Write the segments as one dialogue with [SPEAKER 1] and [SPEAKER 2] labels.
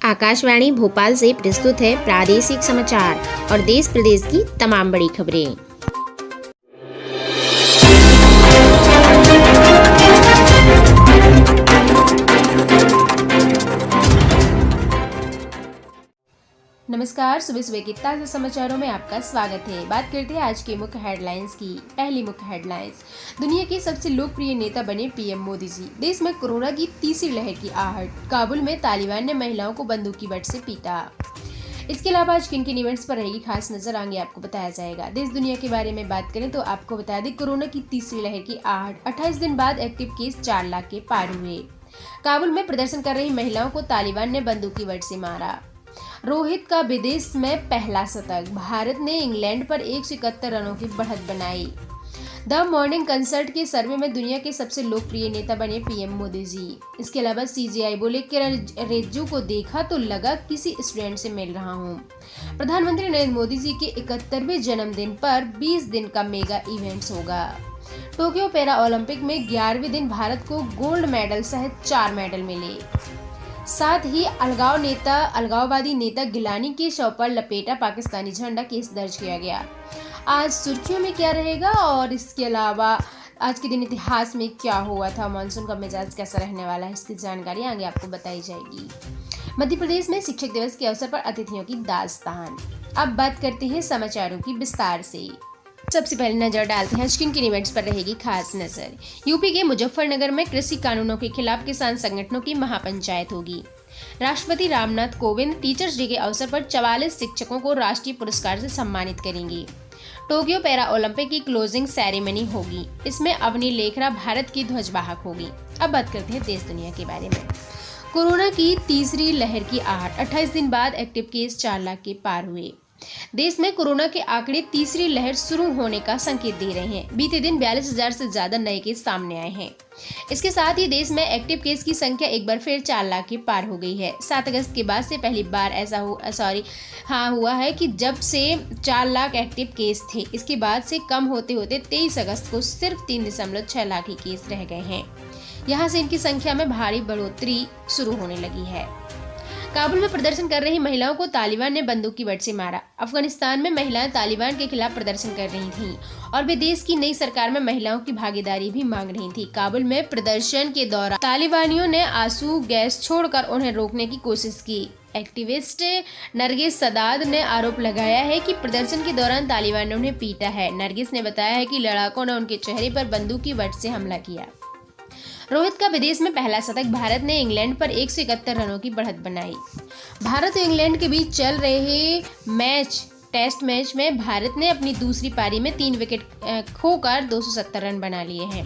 [SPEAKER 1] आकाशवाणी भोपाल से प्रस्तुत है प्रादेशिक समाचार और देश प्रदेश की तमाम बड़ी खबरें। नमस्कार, सुबह सुबह के ताज़ा समाचारों में आपका स्वागत है। बात करते हैं आज के मुख्य हेडलाइंस की। पहली मुख्य हेडलाइंस, दुनिया के सबसे लोकप्रिय नेता बने पीएम मोदी जी। देश में कोरोना की तीसरी लहर की आहट। काबुल में तालिबान ने महिलाओं को बंदूक की बट से पीटा। इसके अलावा आज किन किन इवेंट्स पर रहेगी खास नजर, आगे आपको बताया जाएगा। देश दुनिया के बारे में बात करें तो आपको बता दें, कोरोना की तीसरी लहर की आहट। 28 दिन बाद एक्टिव केस 4 लाख के पार हुए। काबुल में प्रदर्शन कर रही महिलाओं को तालिबान ने बंदूक की बट से मारा। रोहित का विदेश में पहला शतक। भारत ने इंग्लैंड पर 171 रनों की बढ़त बनाई। द मॉर्निंग कंसल्ट के सर्वे में दुनिया के सबसे लोकप्रिय नेता बने पीएम मोदी जी। इसके अलावा सीजीआई बोले, किरण रिजिजू को देखा तो लगा किसी स्टूडेंट से मिल रहा हूं। प्रधानमंत्री नरेंद्र मोदी जी के 71वें जन्मदिन पर 20 दिन का मेगा इवेंट्स होगा। टोक्यो पैरा ओलंपिक में 11वें दिन भारत को गोल्ड मेडल सहित 4 मेडल मिले। साथ ही अलगाववादी नेता गिलानी के शव पर लपेटा पाकिस्तानी झंडा, केस दर्ज किया गया। आज सुर्खियों में क्या रहेगा और इसके अलावा आज के दिन इतिहास में क्या हुआ था, मानसून का मिजाज कैसा रहने वाला है, इसकी जानकारी आगे आपको बताई जाएगी। मध्य प्रदेश में शिक्षक दिवस के अवसर पर अतिथियों की दास्तान। अब बात करते हैं समाचारों की विस्तार से। सबसे पहले नजर डालते हैं किन किन इवेंट्स पर रहेगी खास नजर। यूपी के मुजफ्फरनगर में कृषि कानूनों के खिलाफ किसान संगठनों की महापंचायत होगी। राष्ट्रपति रामनाथ कोविंद टीचर्स डे के अवसर पर 44 शिक्षकों को राष्ट्रीय पुरस्कार से सम्मानित करेंगे। टोक्यो पैरा ओलंपिक की क्लोजिंग सेरेमनी होगी। इसमें अवनी लेखरा भारत की ध्वजवाहक होगी। अब बात करते हैं देश दुनिया के बारे में। कोरोना की तीसरी लहर की आहट। 28 दिन बाद एक्टिव केस 4 लाख के पार हुए। देश में कोरोना के आंकड़े तीसरी लहर शुरू होने का संकेत दे रहे हैं। बीते दिन 42,000 से ज्यादा नए केस सामने आए हैं। इसके साथ ही देश में एक्टिव केस की संख्या एक बार फिर 4 लाख के पार हो गई है। 7 अगस्त के बाद से पहली बार ऐसा हुआ है कि जब से 4 लाख एक्टिव केस थे। इसके बाद से कम होते होते 23 अगस्त को सिर्फ 3.6 लाख ही केस रह गए हैं। यहाँ से इनकी संख्या में भारी बढ़ोतरी शुरू होने लगी है। काबुल में प्रदर्शन कर रही महिलाओं को तालिबान ने बंदूक की बट से मारा। अफगानिस्तान में महिलाएं तालिबान के खिलाफ प्रदर्शन कर रही थीं और वे देश की नई सरकार में महिलाओं की भागीदारी भी मांग रही थीं। काबुल में प्रदर्शन के दौरान तालिबानियों ने आंसू गैस छोड़कर उन्हें रोकने की कोशिश की। एक्टिविस्ट नरगिस सदाद ने आरोप लगाया है कि प्रदर्शन के दौरान तालिबान ने उन्हें पीटा है। नरगिस ने बताया है कि लड़ाकों ने उनके चेहरे पर बंदूक की बट से हमला किया। रोहित का विदेश में पहला शतक। भारत ने इंग्लैंड पर 171 रनों की बढ़त बनाई। भारत और इंग्लैंड के बीच चल रहे टेस्ट मैच में भारत ने अपनी दूसरी पारी में 3 विकेट खोकर 270 रन बना लिए हैं।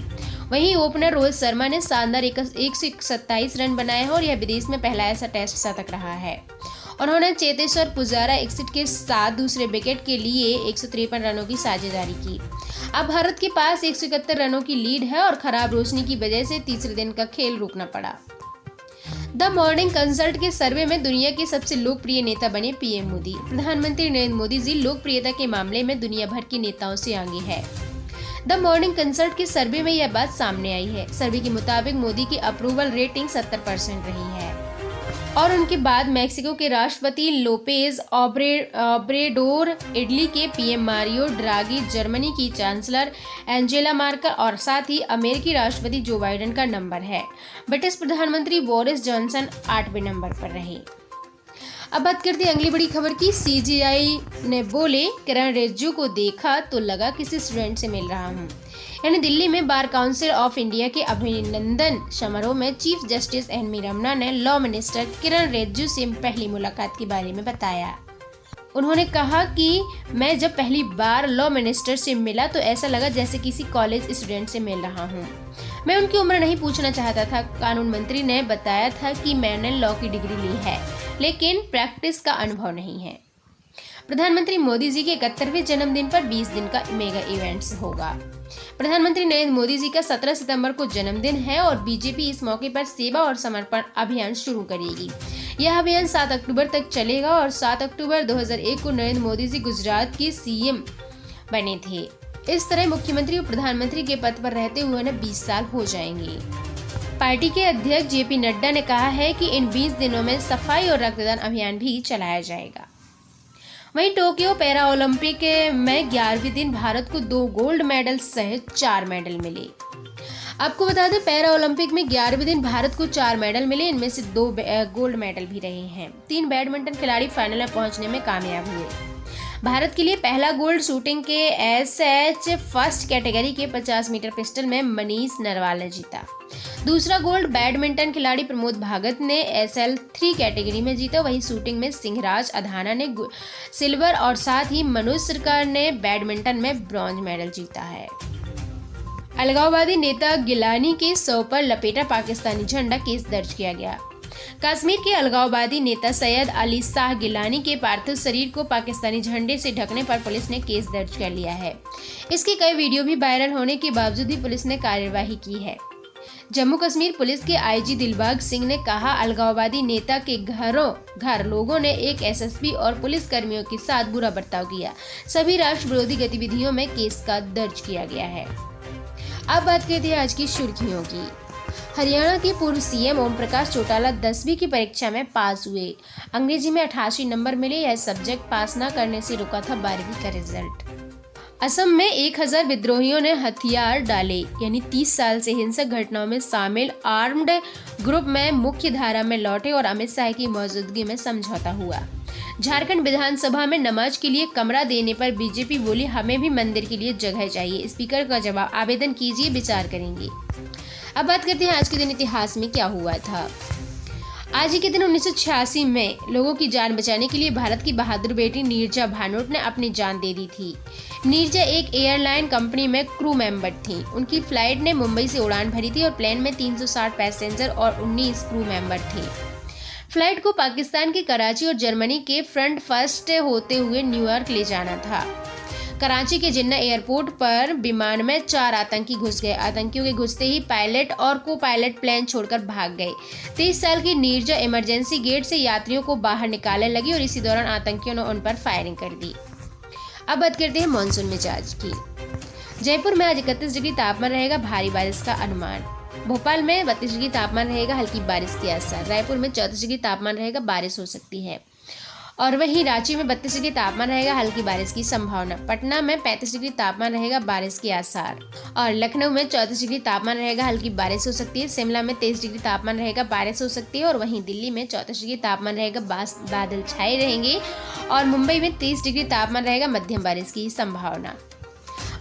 [SPEAKER 1] वहीं ओपनर रोहित शर्मा ने शानदार 127 रन बनाए हैं और यह विदेश में पहला ऐसा टेस्ट शतक रहा है। उन्होंने चेतेश्वर पुजारा 61 के साथ दूसरे विकेट के लिए 153 रनों की साझेदारी की। अब भारत के पास 171 रनों की लीड है और खराब रोशनी की वजह से तीसरे दिन का खेल रोकना पड़ा। द मॉर्निंग कंसल्ट के सर्वे में दुनिया के सबसे लोकप्रिय नेता बने पीएम मोदी। प्रधानमंत्री नरेंद्र मोदी जी लोकप्रियता के मामले में दुनिया भर के नेताओं से आगे है। द मॉर्निंग कंसल्ट के सर्वे में यह बात सामने आई है। सर्वे के मुताबिक मोदी की अप्रूवल रेटिंग 70% रही है और उनके बाद मैक्सिको के राष्ट्रपति लोपेज ओब्रेडोर, इटली के पीएम मारियो ड्रागी, जर्मनी की चांसलर एंजेला मार्केल और साथ ही अमेरिकी राष्ट्रपति जो बाइडेन का नंबर है। ब्रिटिश प्रधानमंत्री बोरिस जॉनसन 8वें नंबर पर रहे। अब बात करते हैं अगली बड़ी खबर की। सीजीआई ने बोले, किरण रिजिजू को देखा तो लगा किसी स्टूडेंट से मिल रहा हूँ। यानी दिल्ली में बार काउंसिल ऑफ इंडिया के अभिनंदन समारोह में चीफ जस्टिस एन.वी. रमन्ना ने लॉ मिनिस्टर किरण रिजिजू से पहली मुलाकात के बारे में बताया। उन्होंने कहा कि मैं जब पहली बार लॉ मिनिस्टर से मिला तो ऐसा लगा जैसे किसी कॉलेज स्टूडेंट से मिल रहा हूँ। मैं उनकी उम्र नहीं पूछना चाहता था। कानून मंत्री ने बताया था कि मैंने लॉ की डिग्री ली है लेकिन प्रैक्टिस का अनुभव नहीं है। प्रधानमंत्री मोदी जी के 71वें जन्मदिन पर 20 दिन का मेगा इवेंट्स होगा। प्रधानमंत्री नरेंद्र मोदी जी का 17 सितंबर को जन्मदिन है और बीजेपी इस मौके पर सेवा और समर्पण अभियान शुरू करेगी। यह अभियान 7 अक्टूबर तक चलेगा और 7 अक्टूबर 2001 को नरेंद्र मोदी जी गुजरात के सीएम बने थे। इस तरह मुख्यमंत्री और प्रधानमंत्री के पद पर रहते हुए उन्हें 20 साल हो जाएंगे। पार्टी के अध्यक्ष जेपी नड्डा ने कहा है कि इन 20 दिनों में सफाई और रक्तदान अभियान भी चलाया जाएगा। वहीं टोक्यो पैरा ओलंपिक में 11वें दिन भारत को 2 गोल्ड मेडल सहित 4 मेडल मिले। आपको बता दें, पैरा ओलंपिक में 11वें दिन भारत को 4 मेडल मिले, इनमें से 2 गोल्ड मेडल भी रहे हैं। 3 बैडमिंटन खिलाड़ी फाइनल में पहुंचने में कामयाब हुए। भारत के लिए पहला गोल्ड शूटिंग के एसएच फर्स्ट कैटेगरी के 50 मीटर पिस्टल में मनीष नरवाल ने जीता। दूसरा गोल्ड बैडमिंटन खिलाड़ी प्रमोद भागत ने SL3 कैटेगरी में जीता। वहीं शूटिंग में सिंहराज अधाना ने सिल्वर और साथ ही मनोज सरकार ने बैडमिंटन में ब्रॉन्ज मेडल जीता है। अलगाववादी नेता गिलानी के शव पर लपेटा पाकिस्तानी झंडा केस दर्ज किया गया। कश्मीर के अलगाववादी नेता सैयद अली शाह गिलानी के पार्थिव शरीर को पाकिस्तानी झंडे से ढकने पर पुलिस ने केस दर्ज कर लिया है। इसके कई वीडियो भी वायरल होने के बावजूद भी पुलिस ने कार्यवाही की है। जम्मू कश्मीर पुलिस के आईजी दिलबाग सिंह ने कहा, अलगाववादी नेता के घर लोगों ने एक एसएसपी और पुलिस कर्मियों के साथ बुरा बर्ताव किया। सभी राष्ट्र विरोधी गतिविधियों में केस का दर्ज किया गया है। अब बात करते हैं आज की सुर्खियों की। हरियाणा के पूर्व सीएम ओम प्रकाश चौटाला 10वीं की परीक्षा में पास हुए। अंग्रेजी में 88 नंबर मिले। यह सब्जेक्ट पास न करने से रुका था 12वीं का रिजल्ट। असम में 1000 विद्रोहियों ने हथियार डाले, यानी 30 साल से हिंसक घटनाओं में शामिल आर्म्ड ग्रुप में मुख्य धारा में लौटे और अमित शाह की मौजूदगी में समझौता हुआ। झारखंड विधानसभा में नमाज के लिए कमरा देने पर बीजेपी बोली, हमें भी मंदिर के लिए जगह चाहिए। स्पीकर का जवाब, आवेदन कीजिए, विचार करेंगे। अब बात करते हैं आज के दिन इतिहास में क्या हुआ था। आज ही के दिन 1986 में लोगों की जान बचाने के लिए भारत की बहादुर बेटी नीरजा भानोट ने अपनी जान दे दी थी। नीरजा एक एयरलाइन कंपनी में क्रू मेंबर थी। उनकी फ्लाइट ने मुंबई से उड़ान भरी थी और प्लेन में 360 पैसेंजर और 19 क्रू मेंबर थे। फ्लाइट को पाकिस्तान के कराची और जर्मनी के फ्रैंकफर्ट होते हुए न्यूयॉर्क ले जाना था। कराची के जिन्ना एयरपोर्ट पर विमान में 4 आतंकी घुस गए। आतंकियों के घुसते ही पायलट और को पायलट प्लेन छोड़कर भाग गए। 23 साल की नीरजा इमरजेंसी गेट से यात्रियों को बाहर निकालने लगी और इसी दौरान आतंकियों ने उन पर फायरिंग कर दी। अब बात करते हैं मानसून मिजाज की। जयपुर में आज 31 डिग्री तापमान रहेगा, भारी बारिश का अनुमान। भोपाल में 32 डिग्री तापमान रहेगा, हल्की बारिश के आसार। रायपुर में 34 डिग्री तापमान रहेगा, बारिश हो सकती है। और वहीं रांची में 32 डिग्री तापमान रहेगा, हल्की बारिश की संभावना। पटना में 35 डिग्री तापमान रहेगा, बारिश के आसार। और लखनऊ में 34 डिग्री तापमान रहेगा, हल्की बारिश हो सकती है। शिमला में 23 डिग्री तापमान रहेगा, बारिश हो सकती है। और वहीं दिल्ली में 34 डिग्री तापमान रहेगा, बादल छाए रहेंगे। और मुंबई में 30 डिग्री तापमान रहेगा, मध्यम बारिश की संभावना।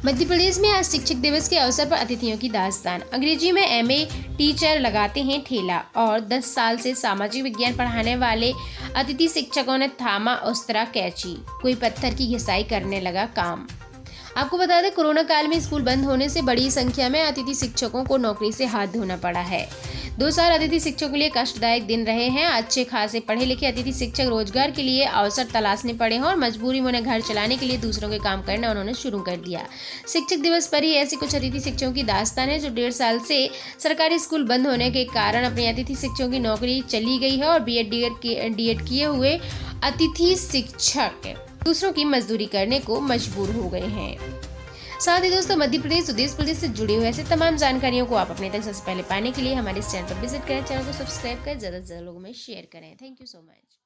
[SPEAKER 1] मध्य प्रदेश में आज शिक्षक दिवस के अवसर पर अतिथियों की दास्तान। अंग्रेजी में MA टीचर लगाते हैं ठेला और 10 साल से सामाजिक विज्ञान पढ़ाने वाले अतिथि शिक्षकों ने थामा उस्तरा कैंची, कोई पत्थर की घिसाई करने लगा काम। आपको बता दें, कोरोना काल में स्कूल बंद होने से बड़ी संख्या में अतिथि शिक्षकों को नौकरी से हाथ धोना पड़ा है। 2 साल अतिथि शिक्षकों के लिए कष्टदायक दिन रहे हैं। अच्छे खासे पढ़े लिखे अतिथि शिक्षक रोजगार के लिए अवसर तलाशने पड़े हैं और मजबूरी में उन्हें घर चलाने के लिए दूसरों के काम करना उन्होंने शुरू कर दिया। शिक्षक दिवस पर ही ऐसे कुछ अतिथि शिक्षकों की दास्तान है जो 1.5 साल से सरकारी स्कूल बंद होने के कारण अपनी अतिथि शिक्षकों की नौकरी चली गई है और BEd किए हुए अतिथि शिक्षक दूसरों की मजदूरी करने को मजबूर हो गए हैं। साथ ही दोस्तों, मध्य प्रदेश और देश प्रदेश से जुड़ी हुई ऐसे तमाम जानकारियों को आप अपने तक सबसे पहले पाने के लिए हमारे इस चैनल पर विजिट करें। चैनल को सब्सक्राइब करें, ज़्यादा से ज़्यादा लोगों में शेयर करें। Thank you so much.